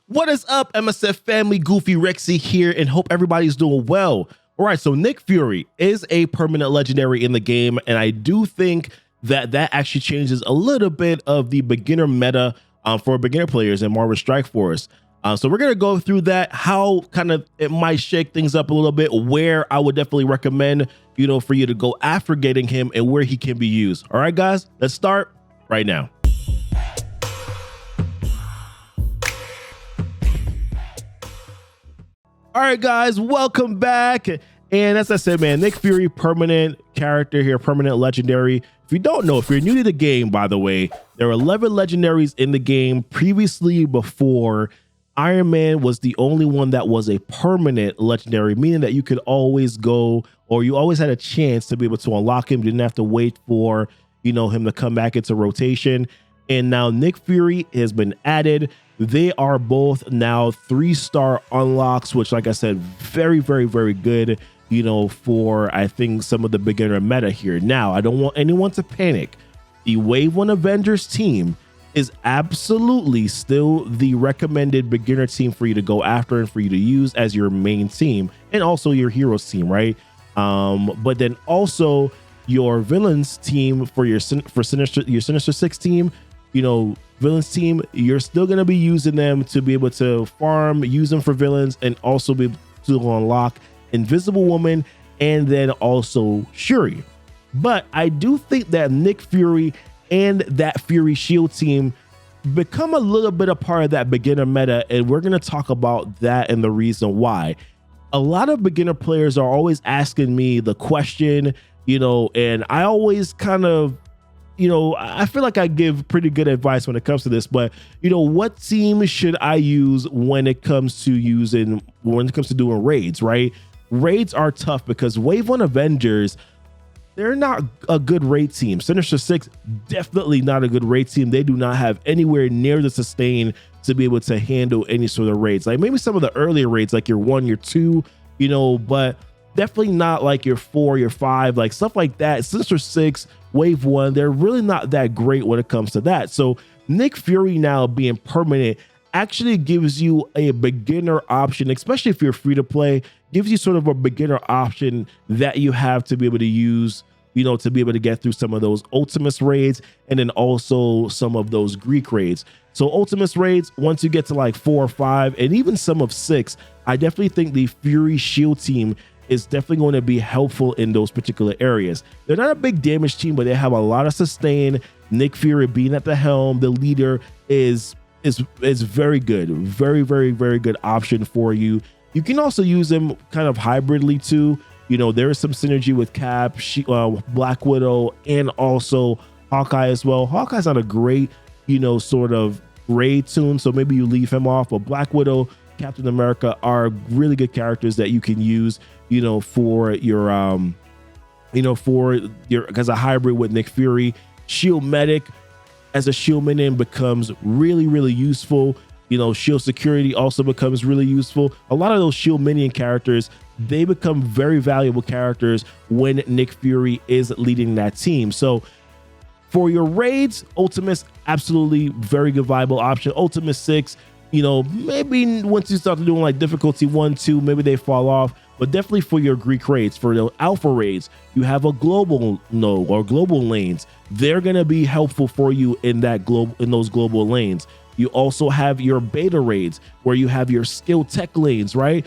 What is up, MSF family? Goofy Rexy here, and hope everybody's doing well. All right, so Nick Fury is a permanent legendary in the game, and I do think that actually changes a little bit of the beginner meta for beginner players in Marvel Strike Force. So we're gonna go through that, how kind of it might shake things up a little bit, where I would definitely recommend, for you to go after getting him and where he can be used. All right, guys, let's start right now. All right, guys, welcome back. And as I said, man, Nick Fury, permanent character here, permanent legendary. If you don't know, if you're new to the game, by the way, there are 11 legendaries in the game. Previously, before, Iron Man was the only one that was a permanent legendary, meaning that you could always go, or you always had a chance to be able to unlock him. You didn't have to wait for, him to come back into rotation. And now Nick Fury has been added. They are both now 3-star unlocks, which, like I said, very, very, very good, for, I think, some of the beginner meta here. Now, I don't want anyone to panic. The Wave 1 Avengers team is absolutely still the recommended beginner team for you to go after and for you to use as your main team, and also your heroes team, right? But then also your villains team for your Sinister Six team, villains team, you're still going to be using them to be able to farm, use them for villains, and also be able to unlock Invisible Woman and then also Shuri. But I do think that Nick Fury and that Fury Shield team become a little bit a part of that beginner meta, and we're going to talk about that and the reason why. A lot of beginner players are always asking me the question, and I always kind of, I feel like I give pretty good advice when it comes to this, but what team should I use when it comes to doing raids, right? Raids are tough because Wave 1 Avengers, they're not a good raid team. Sinister Six, definitely not a good raid team. They do not have anywhere near the sustain to be able to handle any sort of raids. Like maybe some of the earlier raids, like your 1, your 2, but definitely not like your 4, your 5, like stuff like that. Sinister Six, Wave 1, they're really not that great when it comes to that. So Nick Fury now being permanent actually gives you a beginner option, especially if you're free to play, gives you sort of a beginner option that you have to be able to use, to be able to get through some of those Ultimus raids and then also some of those Greek raids. So Ultimus raids, once you get to like 4 or 5 and even some of 6, I definitely think the Fury Shield team is definitely going to be helpful in those particular areas. They're not a big damage team, but they have a lot of sustain. Nick Fury being at the helm, the leader, is very good. Very, very, very good option for you. You can also use them kind of hybridly too. There is some synergy with Cap, Black Widow, and also Hawkeye as well. Hawkeye's not a great, sort of raid tune, so maybe you leave him off, but Black Widow, Captain America are really good characters that you can use, for your, as a hybrid with Nick Fury. Shield Medic as a shield minion becomes really, really useful. Shield Security also becomes really useful. A lot of those shield minion characters, they become very valuable characters when Nick Fury is leading that team. So for your raids, Ultimus, absolutely very good viable option. Ultimus 6, maybe once you start doing like difficulty 1, 2, maybe they fall off, but definitely for your Greek raids, for the alpha raids, you have a global node or global lanes. They're going to be helpful for you in those global lanes. You also have your beta raids where you have your skill tech lanes, right?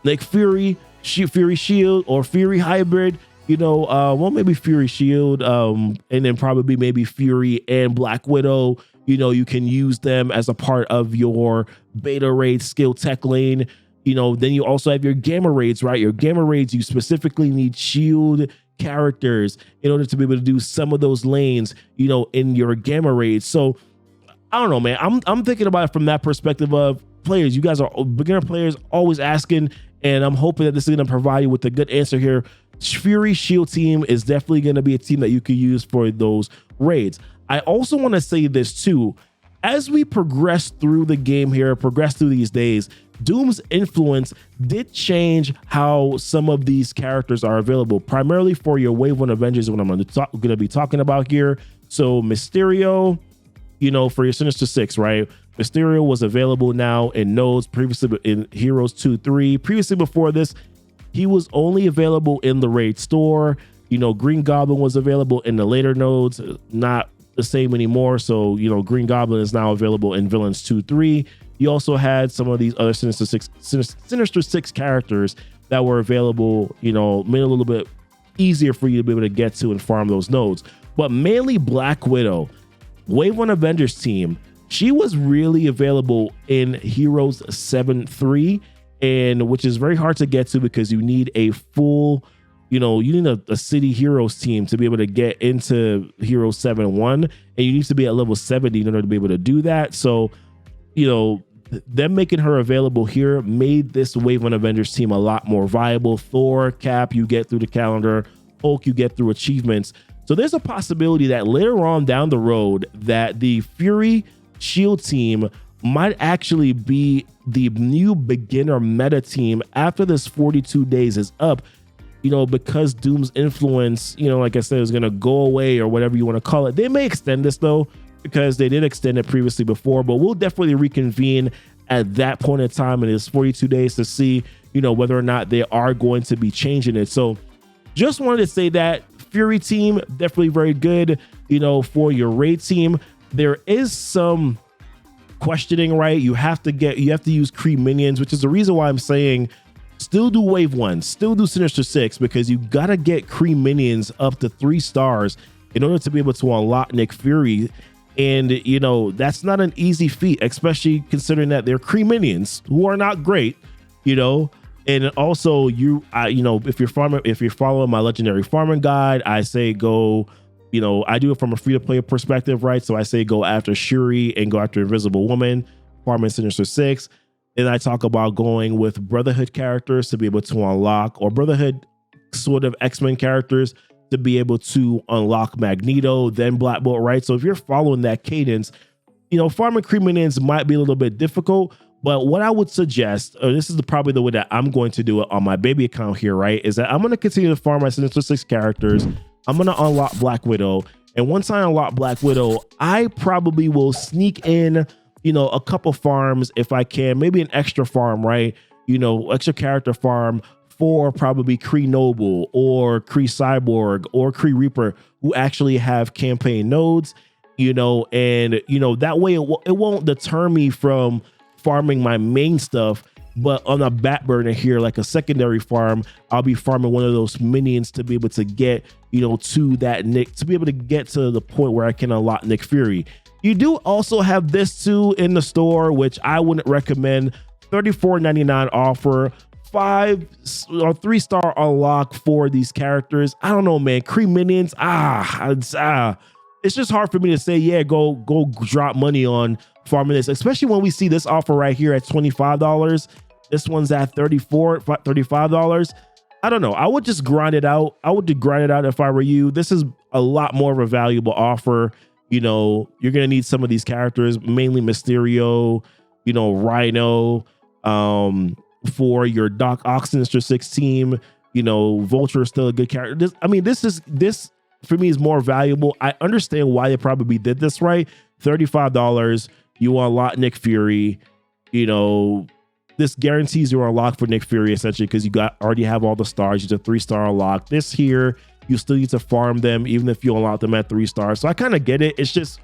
Like Fury Shield or Fury Hybrid, maybe Fury Shield, and then probably maybe Fury and Black Widow. You can use them as a part of your beta raid skill tech lane. Then you also have your gamma raids, right? Your gamma raids, you specifically need shield characters in order to be able to do some of those lanes, in your gamma raids. So I don't know, man. I'm thinking about it from that perspective of players. You guys are beginner players, always asking, and I'm hoping that this is going to provide you with a good answer here. Fury Shield team is definitely going to be a team that you could use for those raids. I also want to say this too. As we progress through the game here, progress through these days, Doom's influence did change how some of these characters are available, primarily for your Wave 1 Avengers, what I'm going to be talking about here. So Mysterio, for your Sinister Six, right? Mysterio was available now in nodes, previously in Heroes 2-3. Previously before this, he was only available in the raid store. You know, Green Goblin was available in the later nodes, not the same anymore. So, you know, Green Goblin is now available in Villains 2-3. You also had some of these other Sinister Six characters that were available, you know, made it a little bit easier for you to be able to get to and farm those nodes. But mainly Black Widow, Wave 1 Avengers team, she was really available in Heroes 7-3, and which is very hard to get to because you need a full, you know, you need a City Heroes team to be able to get into Heroes 7-1, and you need to be at level 70 in order to be able to do that. So, you know, them making her available here made this Wave 1 Avengers team a lot more viable. Thor, Cap, you get through the calendar. Hulk, you get through achievements. So there's a possibility that later on down the road that the Fury Shield team might actually be the new beginner meta team after this 42 days is up, you know, because Doom's influence, you know, like I said, is going to go away or whatever you want to call it. They may extend this though, because they did extend it previously before, but we'll definitely reconvene at that point in time in this 42 days to see, you know, whether or not they are going to be changing it. So just wanted to say that Fury team, definitely very good, you know, for your raid team. There is some questioning, right? You have to use Kree minions, which is the reason why I'm saying still do Wave 1, still do Sinister Six, because you got to get Kree minions up to 3 stars in order to be able to unlock Nick Fury. And, you know, that's not an easy feat, especially considering that they're Kree minions who are not great, you know. And also, you know, if you're following my legendary farming guide, I say go, you know, I do it from a free to play perspective, right? So I say go after Shuri and go after Invisible Woman, farming Sinister Six. And I talk about going with Brotherhood characters to be able to unlock, or Brotherhood sort of X-Men characters to be able to unlock Magneto, then Black Bolt, right? So if you're following that cadence, you know, farming Kree minions might be a little bit difficult. But what I would suggest, or this is probably the way that I'm going to do it on my baby account here, right, is that I'm going to continue to farm my Sinister Six characters. I'm going to unlock Black Widow. And once I unlock Black Widow, I probably will sneak in, you know, a couple farms if I can, maybe an extra farm, right? You know, extra character farm for probably Kree Noble or Kree Cyborg or Kree Reaper who actually have campaign nodes, you know, and, you know, that way it won't deter me from farming my main stuff. But on a back burner here, like a secondary farm, I'll be farming one of those minions to be able to get, you know, to that Nick, to be able to get to the point where I can unlock Nick Fury. You do also have this too in the store, which I wouldn't recommend. $34.99 offer, 5 or 3-star unlock for these characters. I don't know, man. Kree minions, it's just hard for me to say, yeah, go drop money on farming this, especially when we see this offer right here at $25. This one's at $35. I don't know. I would just grind it out. I would grind it out if I were you. This is a lot more of a valuable offer. You know, you're going to need some of these characters, mainly Mysterio, you know, Rhino, for your Doc Ock Sinister Six team. You know, Vulture is still a good character. This for me is more valuable. I understand why they probably did this, right? $35, you unlock Nick Fury. You know, this guarantees you're unlocked for Nick Fury essentially because you already have all the stars. It's a 3-star unlock. This here, you still need to farm them even if you unlock them at 3 stars. So I kind of get it. It's just,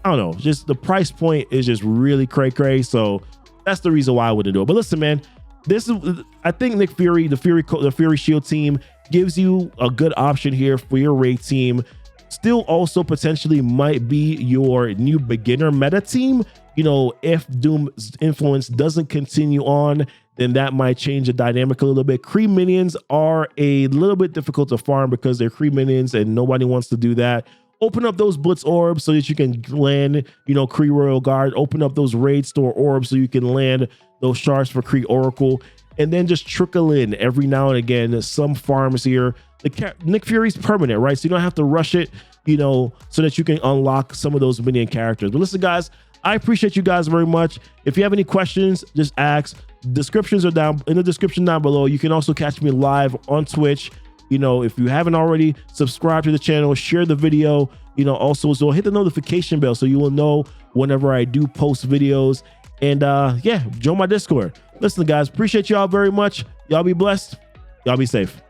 I don't know, just the price point is just really cray. So that's the reason why I wouldn't do it. But listen, man, I think Nick Fury, the Fury Shield team gives you a good option here for your raid team. Still also potentially might be your new beginner meta team. You know, if Doom's influence doesn't continue on, then that might change the dynamic a little bit. Kree minions are a little bit difficult to farm because they're Kree minions and nobody wants to do that. Open up those Blitz orbs so that you can land, you know, Kree Royal Guard. Open up those raid store orbs so you can land those shards for Kree Oracle. And then just trickle in every now and again some farms here. Nick Fury's permanent, right? So you don't have to rush it, you know, so that you can unlock some of those minion characters. But listen, guys, I appreciate you guys very much. If you have any questions, just ask. Descriptions are down in the description down below. You can also catch me live on Twitch. You know, if you haven't already, subscribe to the channel, share the video, you know, also hit the notification bell so you will know whenever I do post videos. And yeah, join my Discord. Listen, guys, appreciate y'all very much. Y'all be blessed. Y'all be safe.